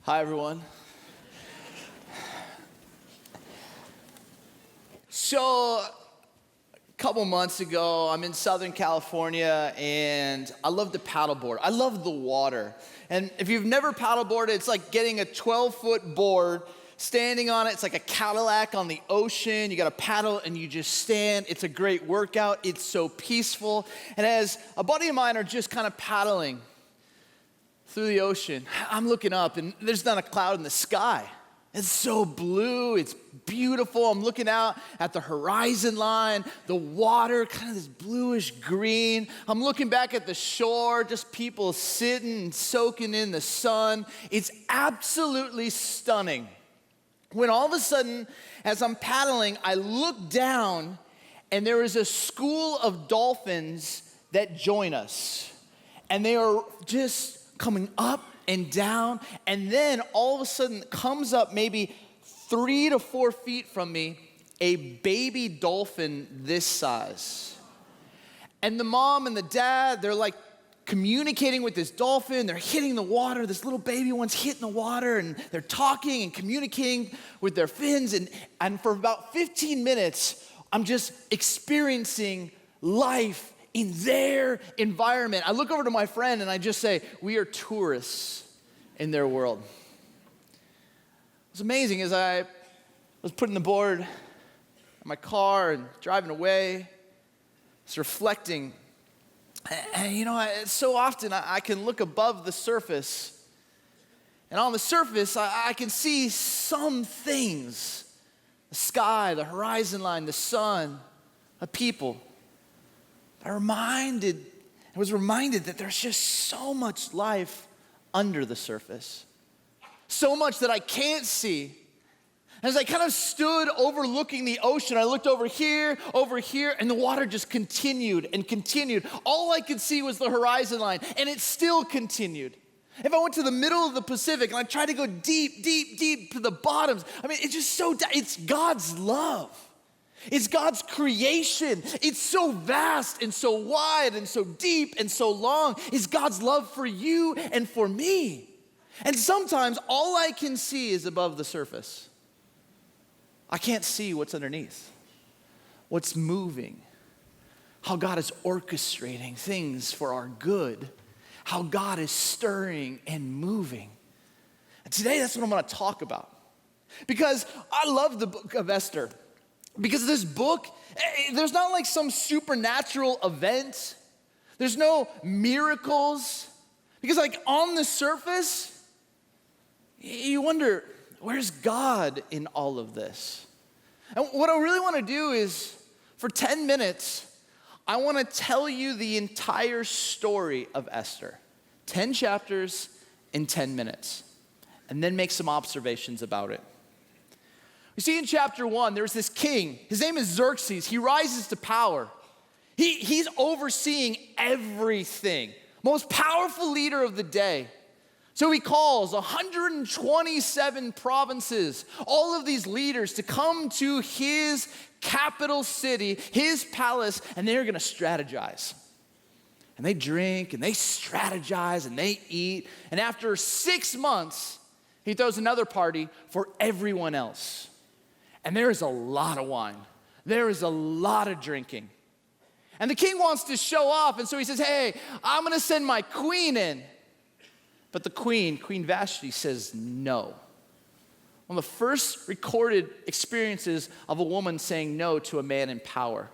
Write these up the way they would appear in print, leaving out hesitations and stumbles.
Hi, everyone. So, a couple months ago, I'm in Southern California, and I love to paddleboard. I love the water. And if you've never paddleboarded, it's like getting a 12-foot board, standing on it. It's like a Cadillac on the ocean. You got to paddle, and you just stand. It's a great workout. It's so peaceful. And as a buddy of mine are just kind of paddling through the ocean, I'm looking up, and there's not a cloud in the sky. It's so blue, it's beautiful. I'm looking out at the horizon line, the water, kind of this bluish green. I'm looking back at the shore, just people sitting and soaking in the sun. It's absolutely stunning. When all of a sudden, as I'm paddling, I look down, and there is a school of dolphins that join us. And they are just coming up and down, and then all of a sudden comes up maybe 3 to 4 feet from me, a baby dolphin this size. And the mom and the dad, they're like communicating with this dolphin. They're hitting the water. This little baby one's hitting the water, and they're talking and communicating with their fins. And for about 15 minutes, I'm just experiencing life in their environment. I look over to my friend and I just say, we are tourists in their world. It was amazing as I was putting the board in my car and driving away, I was reflecting. And you know, so often I can look above the surface, and on the surface I can see some things: the sky, the horizon line, the sun, a people. I was reminded that there's just so much life under the surface. So much that I can't see. As I kind of stood overlooking the ocean, I looked over here, and the water just continued and continued. All I could see was the horizon line, and it still continued. If I went to the middle of the Pacific and I tried to go deep, deep, deep to the bottoms, I mean, it's just it's God's love. It's God's creation. It's so vast and so wide and so deep and so long. It's God's love for you and for me. And sometimes all I can see is above the surface. I can't see what's underneath, what's moving, how God is orchestrating things for our good, how God is stirring and moving. And today, that's what I'm going to talk about. Because I love the book of Esther. Because this book, there's not like some supernatural event. There's no miracles. Because like on the surface, you wonder, where's God in all of this? And what I really want to do is, for 10 minutes, I want to tell you the entire story of Esther. 10 chapters in 10 minutes. And then make some observations about it. You see, in chapter 1, there's this king. His name is Xerxes. He rises to power. He's overseeing everything. Most powerful leader of the day. So he calls 127 provinces, all of these leaders, to come to his capital city, his palace, and they're going to strategize. And they drink, and they strategize, and they eat. And after 6 months, he throws another party for everyone else. And there is a lot of wine. There is a lot of drinking. And the king wants to show off, and so he says, hey, I'm going to send my queen in. But the Queen Vashti, says no. One of the first recorded experiences of a woman saying no to a man in power.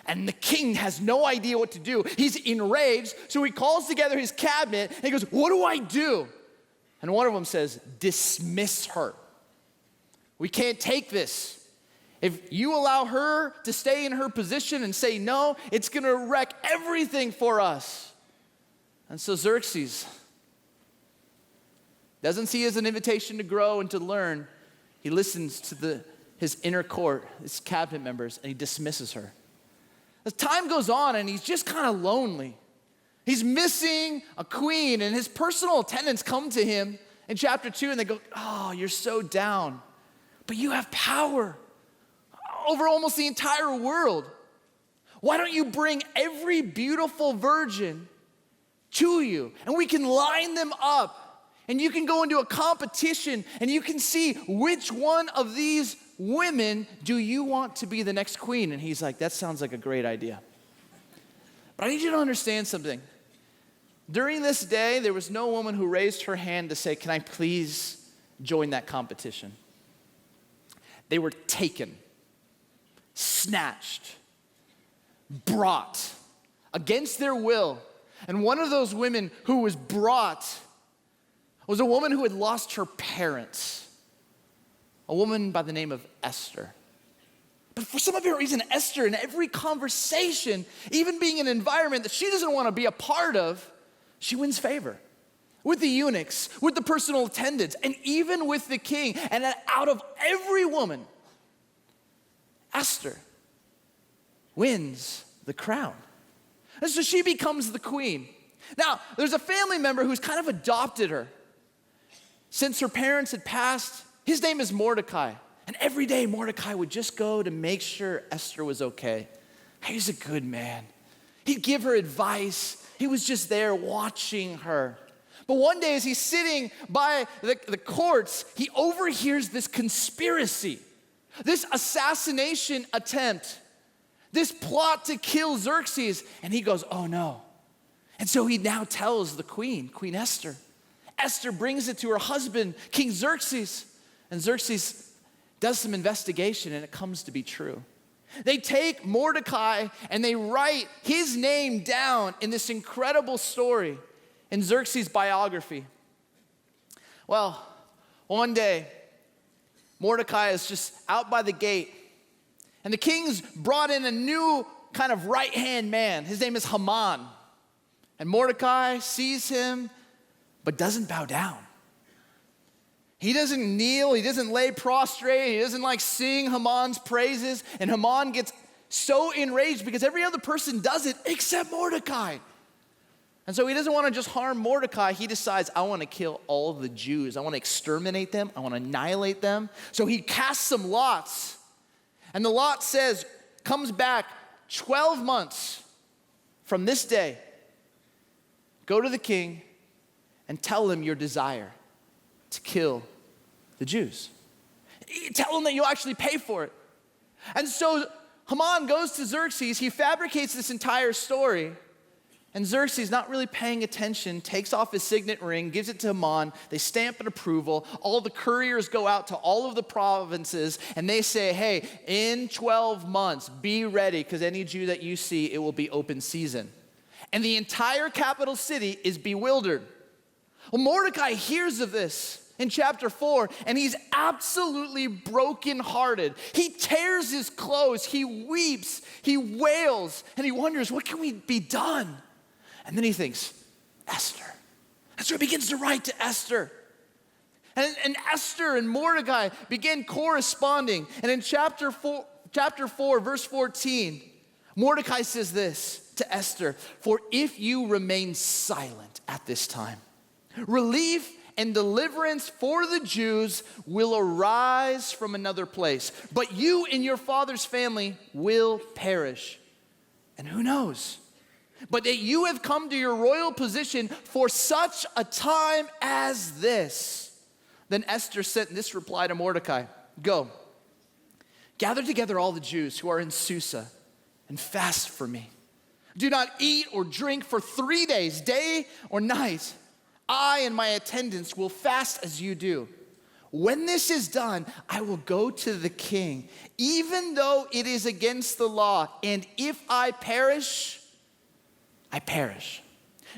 And the king has no idea what to do. He's enraged, so he calls together his cabinet, and he goes, what do I do? And one of them says, dismiss her. We can't take this. If you allow her to stay in her position and say no, it's going to wreck everything for us. And so Xerxes doesn't see it as an invitation to grow and to learn. He listens to his inner court, his cabinet members, and he dismisses her. As time goes on, and he's just kind of lonely. He's missing a queen, and his personal attendants come to him in chapter 2, and they go, oh, you're so down. But you have power over almost the entire world. Why don't you bring every beautiful virgin to you, and we can line them up And you can go into a competition and you can see which one of these women do you want to be the next queen. And he's like, that sounds like a great idea. But I need you to understand something. During this day, there was no woman who raised her hand to say, can I please join that competition? They were taken, snatched, brought against their will. And one of those women who was brought was a woman who had lost her parents, a woman by the name of Esther. But for some other reason, Esther, in every conversation, even being in an environment that she doesn't want to be a part of, she wins favor with the eunuchs, with the personal attendants, and even with the king. And out of every woman, Esther wins the crown. And so she becomes the queen. Now, there's a family member who's kind of adopted her. Since her parents had passed, his name is Mordecai. And every day Mordecai would just go to make sure Esther was okay. He's a good man. He'd give her advice. He was just there watching her. But one day as he's sitting by the courts, he overhears this conspiracy, this assassination attempt, this plot to kill Xerxes. And he goes, oh no. And so he now tells the queen, Queen Esther. Esther brings it to her husband, King Xerxes. And Xerxes does some investigation and it comes to be true. They take Mordecai and they write his name down in this incredible story in Xerxes' biography. Well, one day, Mordecai is just out by the gate and the king's brought in a new kind of right-hand man. His name is Haman. And Mordecai sees him but doesn't bow down. He doesn't kneel, he doesn't lay prostrate, he doesn't like sing Haman's praises, and Haman gets so enraged because every other person does it except Mordecai. And so he doesn't want to just harm Mordecai, he decides, I want to kill all of the Jews. I want to exterminate them, I want to annihilate them. So he casts some lots, and the lot says, comes back 12 months from this day, go to the king and tell him your desire to kill the Jews. Tell him that you'll actually pay for it. And so Haman goes to Xerxes, he fabricates this entire story, and Xerxes, not really paying attention, takes off his signet ring, gives it to Haman, they stamp an approval, all the couriers go out to all of the provinces, and they say, hey, in 12 months, be ready, because any Jew that you see, it will be open season. And the entire capital city is bewildered. Well, Mordecai hears of this in chapter 4, and he's absolutely brokenhearted. He tears his clothes, he weeps, he wails, and he wonders, what can we be done? And then he thinks, Esther. And so he begins to write to Esther. And Esther and Mordecai begin corresponding. And in chapter 4, verse 14, Mordecai says this to Esther, for if you remain silent at this time, relief and deliverance for the Jews will arise from another place, but you and your father's family will perish. And who knows? But that you have come to your royal position for such a time as this. Then Esther sent this reply to Mordecai, go, gather together all the Jews who are in Susa and fast for me. Do not eat or drink for 3 days, day or night. I and my attendants will fast as you do. When this is done, I will go to the king, even though it is against the law. And if I perish, I perish.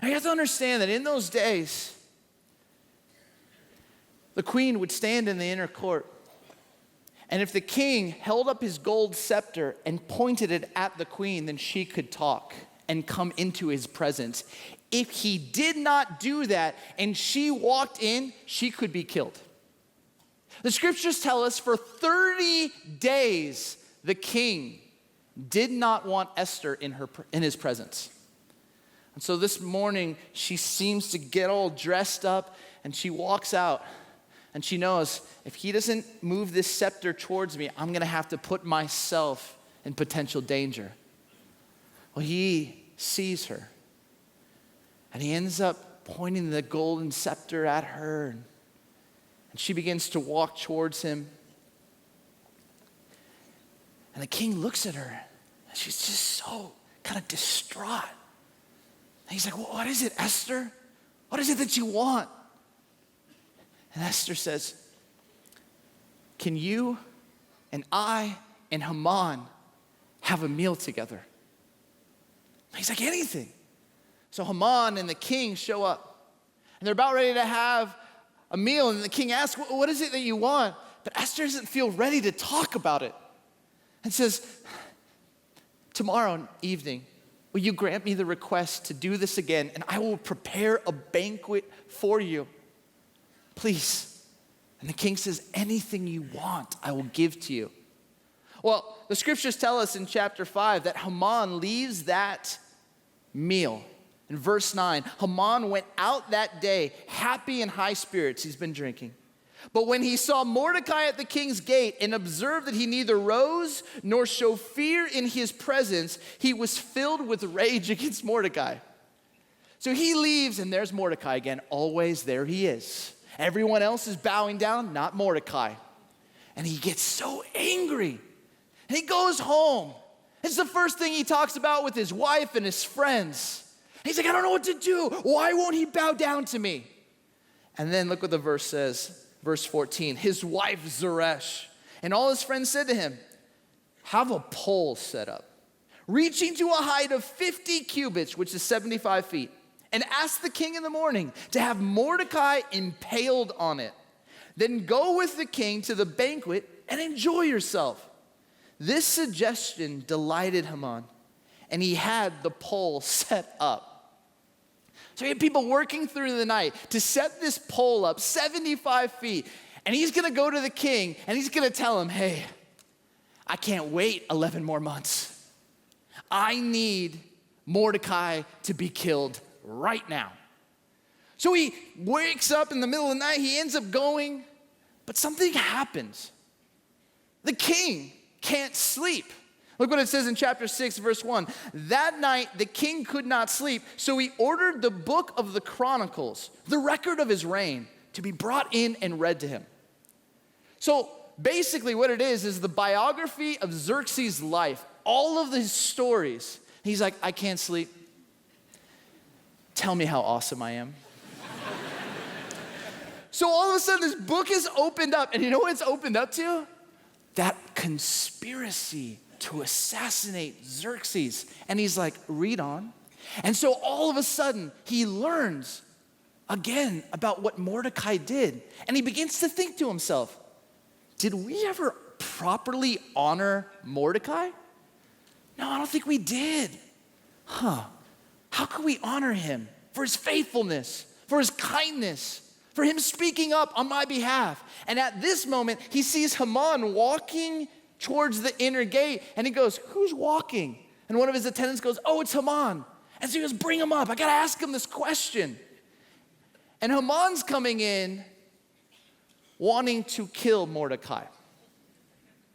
Now you have to understand that in those days, the queen would stand in the inner court. And if the king held up his gold scepter and pointed it at the queen, then she could talk and come into his presence. If he did not do that and she walked in, she could be killed. The scriptures tell us for 30 days, the king did not want Esther in his presence. And so this morning, she seems to get all dressed up and she walks out and she knows if he doesn't move this scepter towards me, I'm gonna have to put myself in potential danger. Well, he sees her. And he ends up pointing the golden scepter at her. And she begins to walk towards him. And the king looks at her. And she's just so kind of distraught. And he's like, well, what is it, Esther? What is it that you want? And Esther says, can you and I and Haman have a meal together? And he's like, anything. So Haman and the king show up. And they're about ready to have a meal. And the king asks, what is it that you want? But Esther doesn't feel ready to talk about it. And says, tomorrow evening, will you grant me the request to do this again? And I will prepare a banquet for you. Please. And the king says, anything you want, I will give to you. Well, the scriptures tell us in chapter 5 that Haman leaves that meal. In verse 9, Haman went out that day happy in high spirits. He's been drinking. But when he saw Mordecai at the king's gate and observed that he neither rose nor showed fear in his presence, he was filled with rage against Mordecai. So he leaves, and there's Mordecai again. Always there he is. Everyone else is bowing down, not Mordecai. And he gets so angry. And he goes home. It's the first thing he talks about with his wife and his friends. He's like, I don't know what to do. Why won't he bow down to me? And then look what the verse says. Verse 14, his wife Zeresh and all his friends said to him, have a pole set up, reaching to a height of 50 cubits, which is 75 feet, and ask the king in the morning to have Mordecai impaled on it. Then go with the king to the banquet and enjoy yourself. This suggestion delighted Haman, and he had the pole set up. So he had people working through the night to set this pole up 75 feet. And he's going to go to the king and he's going to tell him, hey, I can't wait 11 more months. I need Mordecai to be killed right now. So he wakes up in the middle of the night. He ends up going, but something happens. The king can't sleep. Look what it says in chapter 6, verse 1. That night, the king could not sleep, so he ordered the book of the Chronicles, the record of his reign, to be brought in and read to him. So basically what it is the biography of Xerxes' life, all of his stories. He's like, I can't sleep. Tell me how awesome I am. So all of a sudden, this book is opened up, and you know what it's opened up to? That conspiracy to assassinate Xerxes. And he's like, read on. And so all of a sudden, he learns again about what Mordecai did. And he begins to think to himself, did we ever properly honor Mordecai? No, I don't think we did. How could we honor him for his faithfulness, for his kindness, for him speaking up on my behalf? And at this moment, he sees Haman walking towards the inner gate, and he goes, who's walking? And one of his attendants goes, oh, it's Haman. And so he goes, bring him up. I got to ask him this question. And Haman's coming in wanting to kill Mordecai.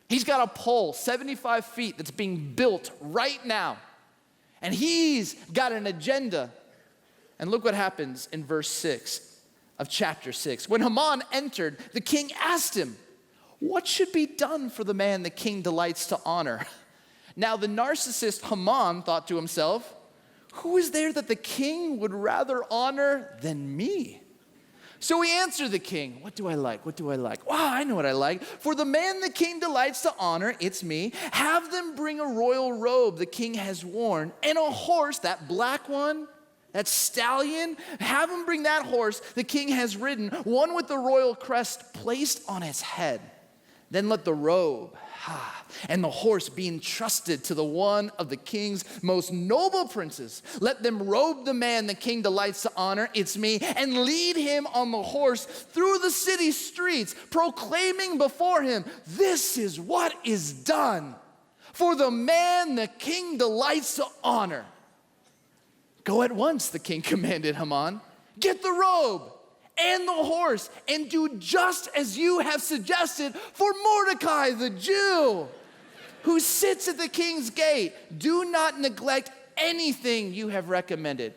He's got a pole 75 feet that's being built right now. And he's got an agenda. And look what happens in verse 6 of chapter 6. When Haman entered, the king asked him, what should be done for the man the king delights to honor? Now the narcissist Haman thought to himself, who is there that the king would rather honor than me? So he answered the king, what do I like? What do I like? Wow, I know what I like. For the man the king delights to honor, it's me. Have them bring a royal robe the king has worn and a horse, that black one, that stallion. Have them bring that horse the king has ridden, one with the royal crest placed on its head. Then let the robe and the horse be entrusted to the one of the king's most noble princes. Let them robe the man the king delights to honor, it's me, and lead him on the horse through the city streets, proclaiming before him, this is what is done for the man the king delights to honor. Go at once, the king commanded Haman. Get the robe and the horse, and do just as you have suggested for Mordecai the Jew, who sits at the king's gate. Do not neglect anything you have recommended.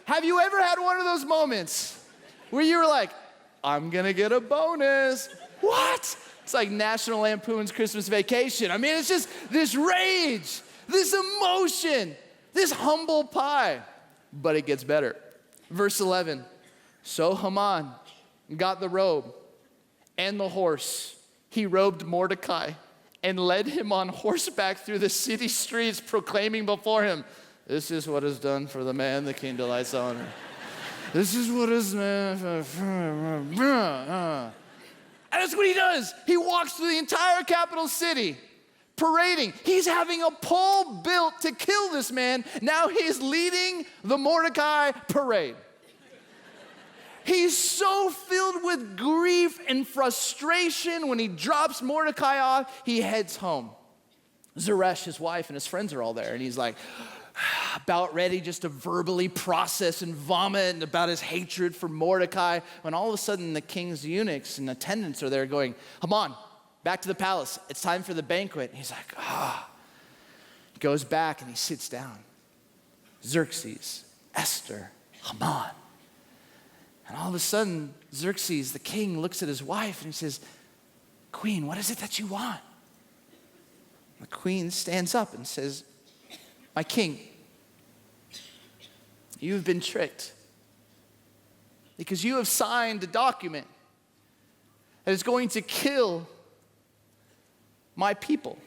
have you ever had one of those moments where you were like, I'm gonna get a bonus? What? It's like National Lampoon's Christmas Vacation. I mean, it's just this rage, this emotion, this humble pie. But it gets better. Verse 11, so Haman got the robe and the horse. He robed Mordecai and led him on horseback through the city streets, proclaiming before him, this is what is done for the man the king delights on. This is what is done for. And that's what he does. He walks through the entire capital city, parading. He's having a pole built to kill this man. Now he's leading the Mordecai parade. He's so filled with grief and frustration. When he drops Mordecai off, he heads home. Zeresh, his wife, and his friends are all there. And he's like, about ready just to verbally process and vomit about his hatred for Mordecai, when all of a sudden the king's eunuchs and attendants are there going, Haman, back to the palace. It's time for the banquet. And he's like, He goes back and he sits down. Xerxes, Esther, Haman. And all of a sudden, Xerxes, the king, looks at his wife and he says, Queen, what is it that you want? The queen stands up and says, my king, you have been tricked because you have signed a document that is going to kill my people.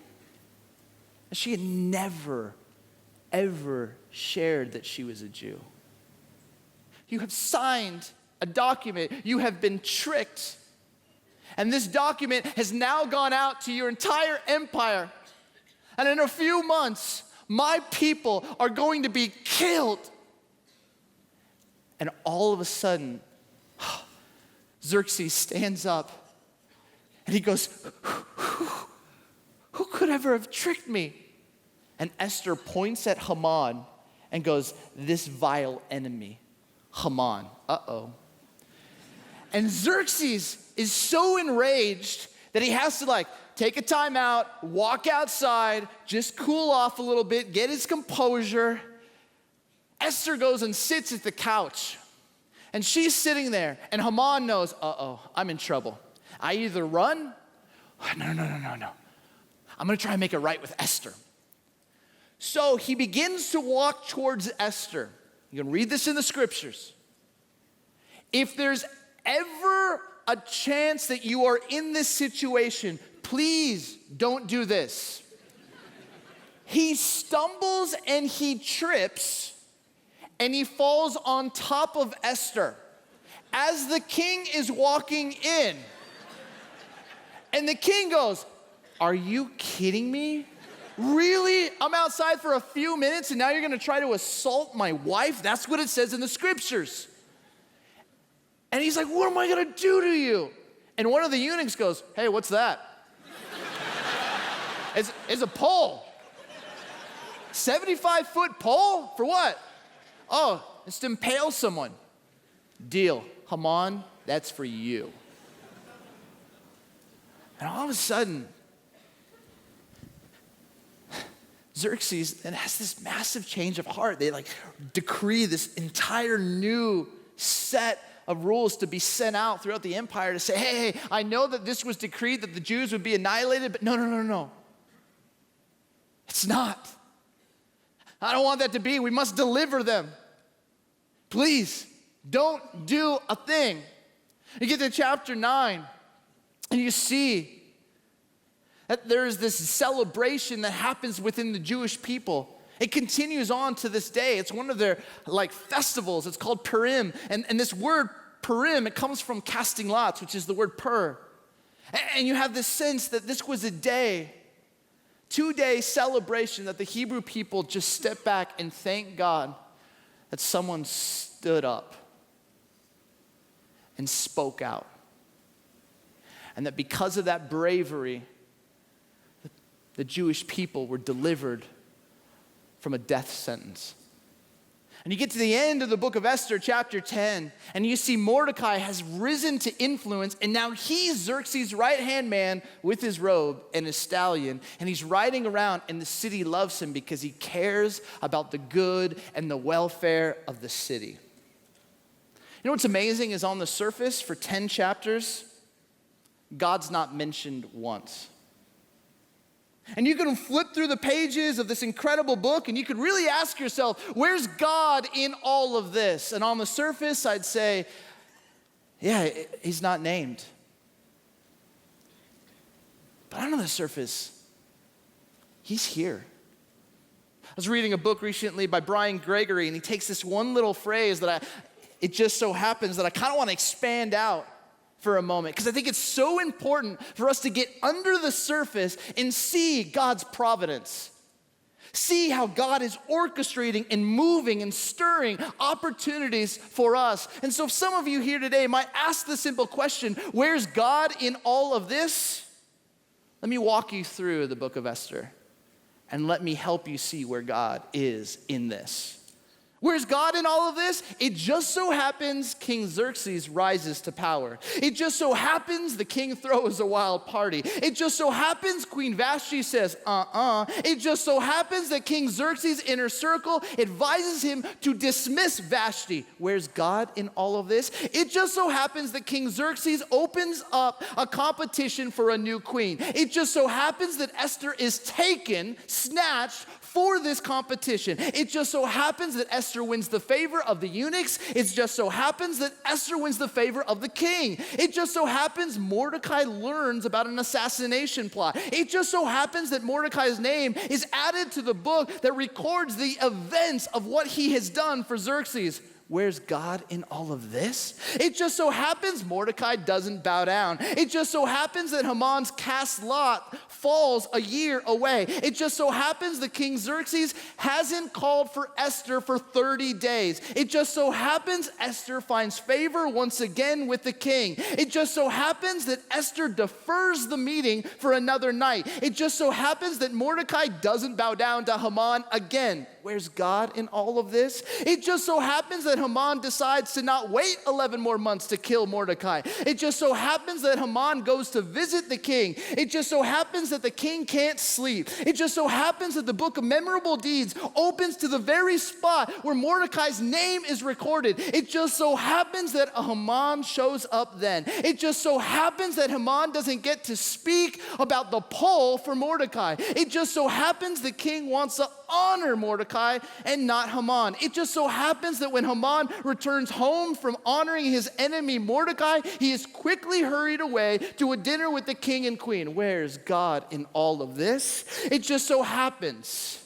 And she had never, ever shared that she was a Jew. You have signed a document. You have been tricked. And this document has now gone out to your entire empire. And in a few months, my people are going to be killed. And all of a sudden, Xerxes stands up and he goes, who could ever have tricked me? And Esther points at Haman and goes, this vile enemy, Haman. Uh-oh. And Xerxes is so enraged that he has to take a time out, walk outside, just cool off a little bit, get his composure. Esther goes and sits at the couch. And she's sitting there, and Haman knows, I'm in trouble. I either run, no. I'm gonna try and make it right with Esther. So he begins to walk towards Esther. You can read this in the scriptures. If there's ever a chance that you are in this situation, please don't do this. He stumbles and he trips and he falls on top of Esther as the king is walking in. And the king goes, are you kidding me? Really? I'm outside for a few minutes and now you're gonna try to assault my wife? That's what it says in the scriptures. And he's like, what am I gonna do to you? And one of the eunuchs goes, hey, what's that? It's a pole. 75-foot pole? For what? Oh, it's to impale someone. Deal. Haman, that's for you. And all of a sudden, Xerxes then has this massive change of heart. They decree this entire new set of rules to be sent out throughout the empire to say, hey, I know that this was decreed that the Jews would be annihilated, but no. It's not. I don't want that to be. We must deliver them. Please, don't do a thing. You get to chapter 9, and you see that there is this celebration that happens within the Jewish people. It continues on to this day. It's one of their festivals. It's called Purim. And this word Purim, it comes from casting lots, which is the word pur. And you have this sense that this was a day, 2-day celebration that the Hebrew people just stepped back and thank God that someone stood up and spoke out. And that because of that bravery, the Jewish people were delivered from a death sentence. And you get to the end of the book of Esther, chapter 10, and you see Mordecai has risen to influence, and now he's Xerxes' right-hand man with his robe and his stallion, and he's riding around, and the city loves him because he cares about the good and the welfare of the city. know what's amazing is on the surface for 10 chapters, God's not mentioned once. And you can flip through the pages of this incredible book and you could really ask yourself, where's God in all of this? And on the surface, I'd say, yeah, he's not named. But under the surface, he's here. I was reading a book recently by Brian Gregory, and he takes this one little phrase it just so happens that I kind of want to expand out for a moment, because I think it's so important for us to get under the surface and see God's providence. See how God is orchestrating and moving and stirring opportunities for us. And so if some of you here today might ask the simple question, where's God in all of this? Let me walk you through the book of Esther, and let me help you see where God is in this. Where's God in all of this? It just so happens King Xerxes rises to power. It just so happens the king throws a wild party. It just so happens Queen Vashti says, It just so happens that King Xerxes' inner circle advises him to dismiss Vashti. Where's God in all of this? It just so happens that King Xerxes opens up a competition for a new queen. It just so happens that Esther is snatched for this competition. It just so happens that Esther wins the favor of the eunuchs. It just so happens that Esther wins the favor of the king. It just so happens Mordecai learns about an assassination plot. It just so happens that Mordecai's name is added to the book that records the events of what he has done for Xerxes. Where's God in all of this? It just so happens Mordecai doesn't bow down. It just so happens that Haman's cast lot falls a year away. It just so happens that King Xerxes hasn't called for Esther for 30 days. It just so happens Esther finds favor once again with the king. It just so happens that Esther defers the meeting for another night. It just so happens that Mordecai doesn't bow down to Haman again. Where's God in all of this? It just so happens that Haman decides to not wait 11 more months to kill Mordecai. It just so happens that Haman goes to visit the king. It just so happens that the king can't sleep. It just so happens that the book of memorable deeds opens to the very spot where Mordecai's name is recorded. It just so happens that Haman shows up then. It just so happens that Haman doesn't get to speak about the poll for Mordecai. It just so happens the king wants to honor Mordecai and not Haman. It just so happens that when Haman returns home from honoring his enemy Mordecai, he is quickly hurried away to a dinner with the king and queen. Where's God in all of this? It just so happens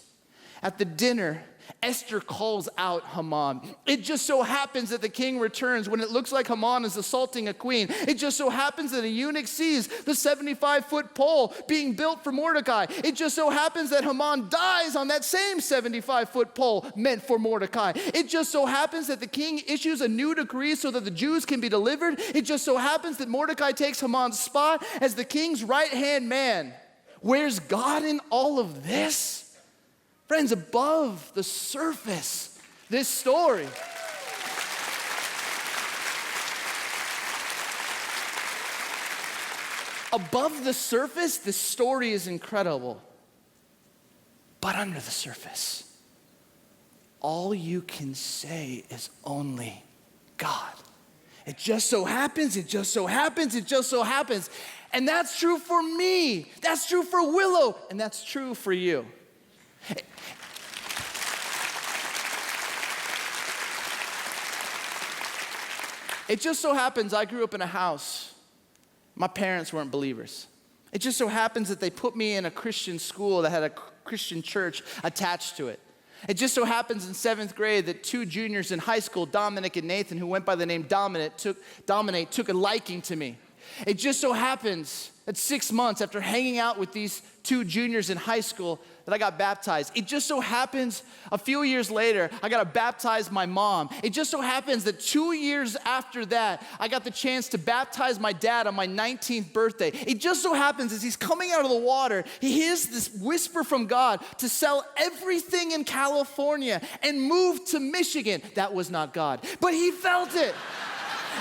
at the dinner, Esther calls out Haman. It just so happens that the king returns when it looks like Haman is assaulting a queen. It just so happens that a eunuch sees the 75-foot pole being built for Mordecai. It just so happens that Haman dies on that same 75-foot pole meant for Mordecai. It just so happens that the king issues a new decree so that the Jews can be delivered. It just so happens that Mordecai takes Haman's spot as the king's right-hand man. Where's God in all of this? Friends, above the surface, this story above the surface, this story is incredible. But under the surface, all you can say is only God. It just so happens, it just so happens, it just so happens. And that's true for me. That's true for Willow. And that's true for you. It just so happens I grew up in a house. My parents weren't believers. It just so happens that they put me in a Christian school that had a Christian church attached to it. It just so happens in 7th grade that 2 juniors in high school, Dominic and Nathan, who went by the name Dominic, took a liking to me. It just so happens that 6 months after hanging out with these 2 juniors in high school that I got baptized. It just so happens a few years later, I got to baptize my mom. It just so happens that 2 years after that, I got the chance to baptize my dad on my 19th birthday. It just so happens as he's coming out of the water, he hears this whisper from God to sell everything in California and move to Michigan. That was not God, but he felt it.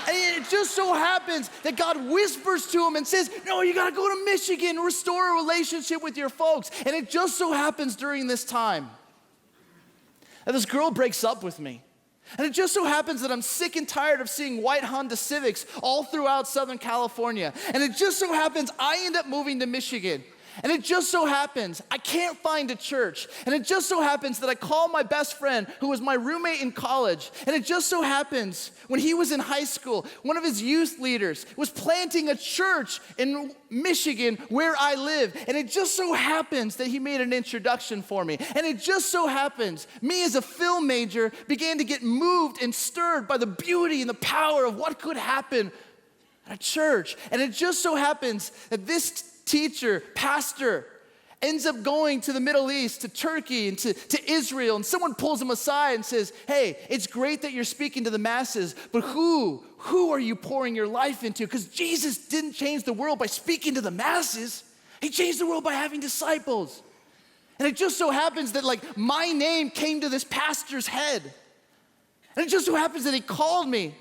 And it just so happens that God whispers to him and says, no, you gotta go to Michigan, restore a relationship with your folks. And it just so happens during this time that this girl breaks up with me. And it just so happens that I'm sick and tired of seeing white Honda Civics all throughout Southern California. And it just so happens I end up moving to Michigan. And it just so happens I can't find a church. And it just so happens that I call my best friend who was my roommate in college. And it just so happens when he was in high school, one of his youth leaders was planting a church in Michigan where I live. And it just so happens that he made an introduction for me. And it just so happens me as a film major began to get moved and stirred by the beauty and the power of what could happen at a church. And it just so happens that this teacher, pastor, ends up going to the Middle East, to Turkey, and to Israel, and someone pulls him aside and says, hey, it's great that you're speaking to the masses, but who are you pouring your life into? Because Jesus didn't change the world by speaking to the masses. He changed the world by having disciples. And it just so happens that like my name came to this pastor's head. And it just so happens that he called me.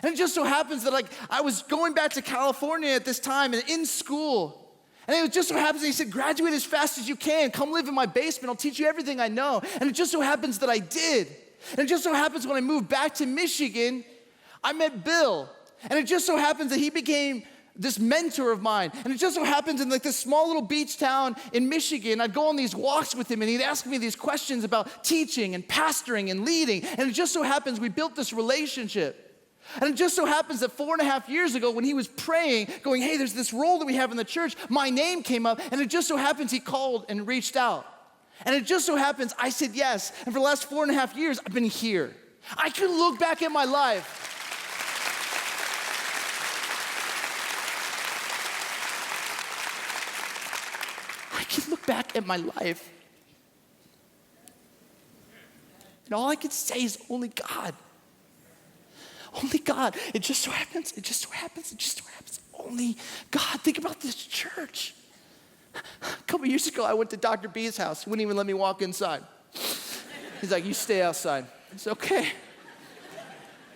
And it just so happens that like I was going back to California at this time and in school. And it just so happens that he said, graduate as fast as you can. Come live in my basement. I'll teach you everything I know. And it just so happens that I did. And it just so happens when I moved back to Michigan, I met Bill. And it just so happens that he became this mentor of mine. And it just so happens in like this small little beach town in Michigan, I'd go on these walks with him and he'd ask me these questions about teaching and pastoring and leading. And it just so happens we built this relationship. And it just so happens that 4.5 years ago when he was praying, going, hey, there's this role that we have in the church, my name came up, and it just so happens he called and reached out. And it just so happens I said yes, and for the last 4.5 years, I've been here. I can look back at my life. I can look back at my life. And all I can say is only God. Only God. It just so happens, only God. Think about this church. A couple years ago, I went to Dr. B's house. He wouldn't even let me walk inside. He's like, you stay outside. I said, okay.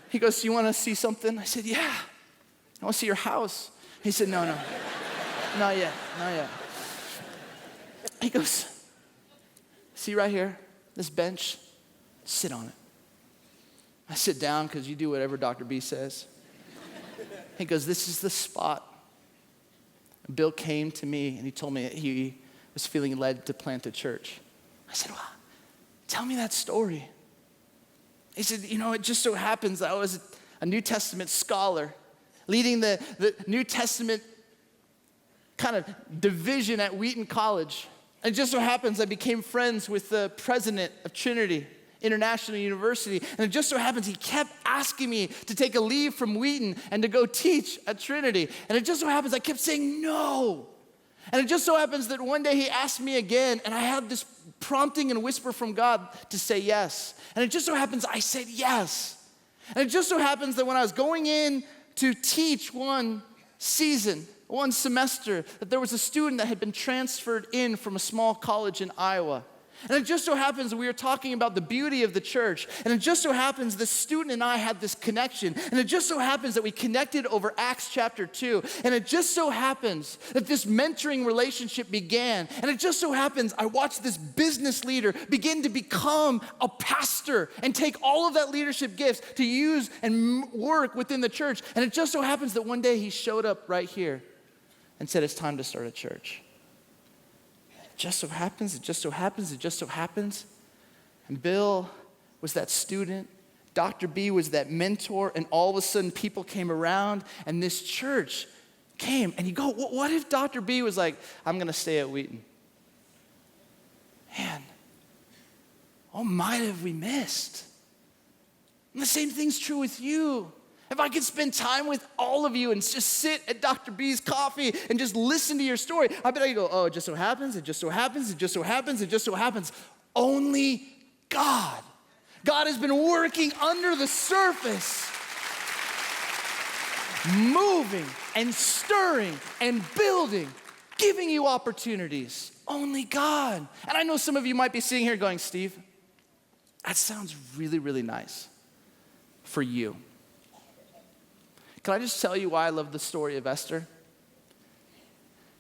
He goes, you want to see something? I said, yeah. I want to see your house. He said, no, not yet. He goes, see right here, this bench, sit on it. I sit down because you do whatever Dr. B says. He goes, this is the spot. Bill came to me and he told me that he was feeling led to plant a church. I said, well, tell me that story. He said, it just so happens that I was a New Testament scholar leading the New Testament kind of division at Wheaton College. And it just so happens I became friends with the president of Trinity International University. And it just so happens he kept asking me to take a leave from Wheaton and to go teach at Trinity. And it just so happens I kept saying no. And it just so happens that one day he asked me again, and I had this prompting and whisper from God to say yes. And it just so happens I said yes. And it just so happens that when I was going in to teach one semester, that there was a student that had been transferred in from a small college in Iowa. And it just so happens that we were talking about the beauty of the church. And it just so happens the student and I had this connection. And it just so happens that we connected over Acts chapter 2. And it just so happens that this mentoring relationship began. And it just so happens I watched this business leader begin to become a pastor and take all of that leadership gifts to use and work within the church. And it just so happens that one day he showed up right here and said, it's time to start a church. It just so happens. And Bill was that student. Dr. B was that mentor. And all of a sudden, people came around. And this church came. And you go, what if Dr. B was like, I'm going to stay at Wheaton? Man, what might have we missed? And the same thing's true with you. If I could spend time with all of you and just sit at Dr. B's coffee and just listen to your story, I bet you go, oh, it just so happens. Only God. God has been working under the surface, moving and stirring and building, giving you opportunities. Only God. And I know some of you might be sitting here going, Steve, that sounds really, really nice for you. Can I just tell you why I love the story of Esther?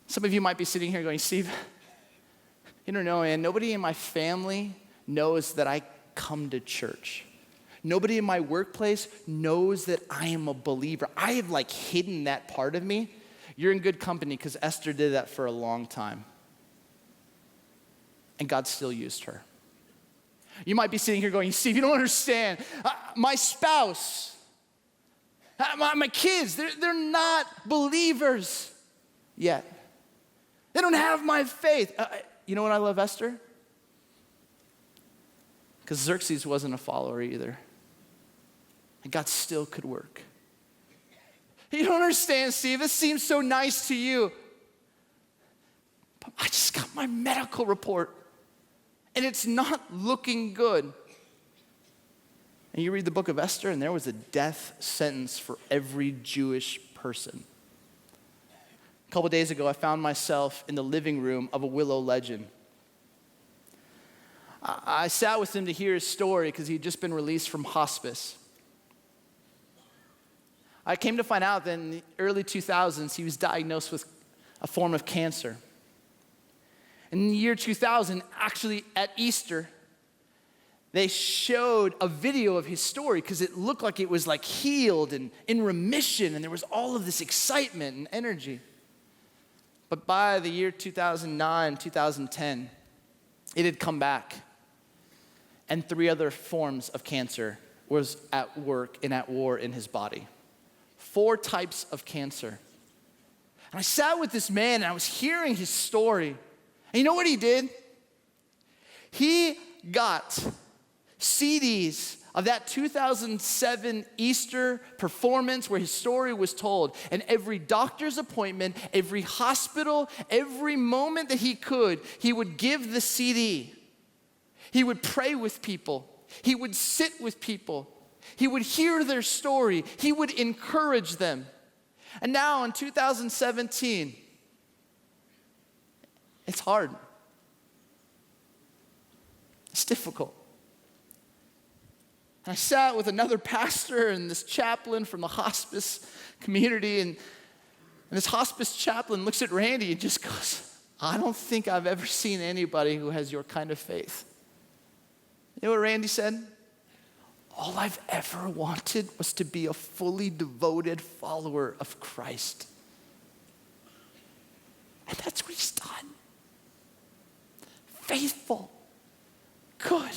Some of you might be sitting here going, Steve, you don't know, man, nobody in my family knows that I come to church. Nobody in my workplace knows that I am a believer. I have like hidden that part of me. You're in good company because Esther did that for a long time. And God still used her. You might be sitting here going, Steve, you don't understand. My spouse, my kids, they're not believers yet. They don't have my faith. You know what I love Esther? Because Xerxes wasn't a follower either. And God still could work. You don't understand, Steve. This seems so nice to you. But I just got my medical report. And it's not looking good. And you read the book of Esther, and there was a death sentence for every Jewish person. A couple days ago, I found myself in the living room of a Willow legend. I sat with him to hear his story because he'd just been released from hospice. I came to find out that in the early 2000s, he was diagnosed with a form of cancer. In the year 2000, actually at Easter, they showed a video of his story because it looked like it was like healed and in remission, and there was all of this excitement and energy. But by the year 2009, 2010, it had come back. And 3 other forms of cancer was at work and at war in his body. 4 types of cancer. And I sat with this man and I was hearing his story. And you know what he did? He got CDs of that 2007 Easter performance where his story was told. And every doctor's appointment, every hospital, every moment that he could, he would give the CD. He would pray with people. He would sit with people. He would hear their story. He would encourage them. And now in 2017, it's hard. It's difficult. And I sat with another pastor and this chaplain from the hospice community, and this hospice chaplain looks at Randy and just goes, I don't think I've ever seen anybody who has your kind of faith. You know what Randy said? All I've ever wanted was to be a fully devoted follower of Christ. And that's what he's done. Faithful, good.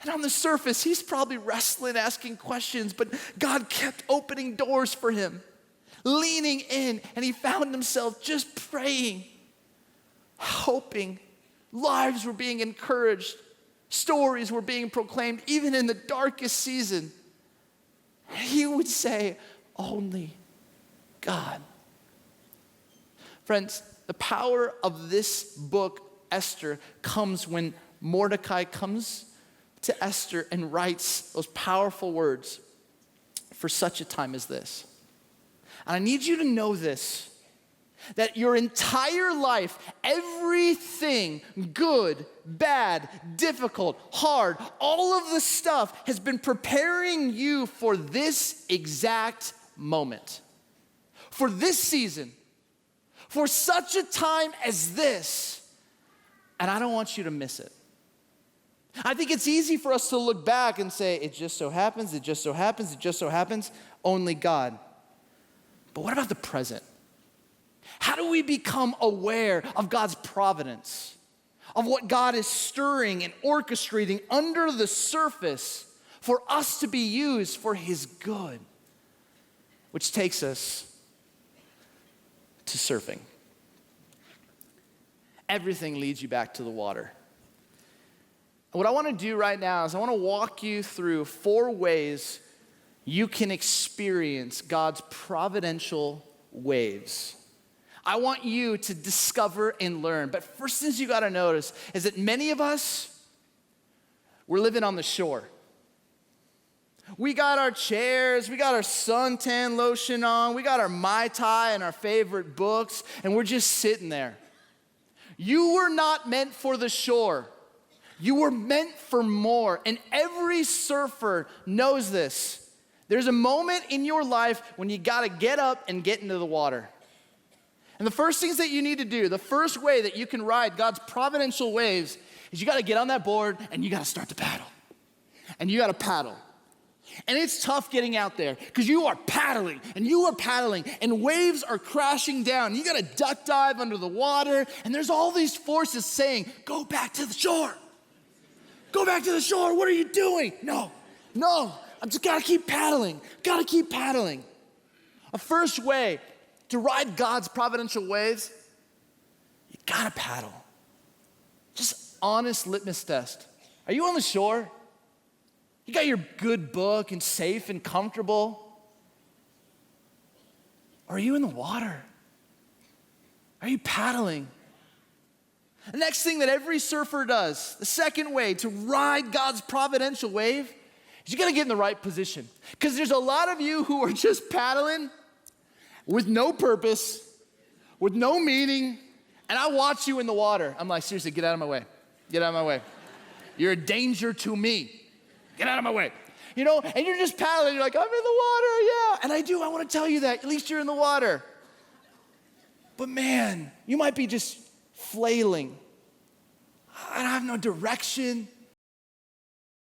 And on the surface, he's probably wrestling, asking questions, but God kept opening doors for him, leaning in, and he found himself just praying, hoping. Lives were being encouraged. Stories were being proclaimed, even in the darkest season. He would say, only God. Friends, the power of this book, Esther, comes when Mordecai comes to Esther and writes those powerful words for such a time as this. And I need you to know this, that your entire life, everything good, bad, difficult, hard, all of the stuff has been preparing you for this exact moment, for this season, for such a time as this. And I don't want you to miss it. I think it's easy for us to look back and say, it just so happens, it just so happens, it just so happens, only God. But what about the present? How do we become aware of God's providence, of what God is stirring and orchestrating under the surface for us to be used for his good? Which takes us to surfing. Everything leads you back to the water. What I want to do right now is I want to walk you through 4 ways you can experience God's providential waves. I want you to discover and learn. But first things you got to notice is that many of us, we're living on the shore. We got our chairs, we got our suntan lotion on, we got our Mai Tai and our favorite books, and we're just sitting there. You were not meant for the shore. You were meant for more. And every surfer knows this. There's a moment in your life when you got to get up and get into the water. And the first things that you need to do, the first way that you can ride God's providential waves is you got to get on that board and you got to start to paddle. And you got to paddle. And it's tough getting out there because you are paddling and waves are crashing down. You got to duck dive under the water, and there's all these forces saying, go back to the shore. Go back to the shore. What are you doing? No, I just got to keep paddling. A first way to ride God's providential waves, you got to paddle. Just honest litmus test. Are you on the shore? You got your good book and safe and comfortable? Or are you in the water? Are you paddling? The next thing that every surfer does, the second way to ride God's providential wave, is you gotta get in the right position. Because there's a lot of you who are just paddling with no purpose, with no meaning, and I watch you in the water. I'm like, seriously, get out of my way. Get out of my way. You're a danger to me. Get out of my way. You know, and you're just paddling. You're like, I'm in the water, yeah. And I want to tell you that. At least you're in the water. But man, you might be just flailing. I have no direction.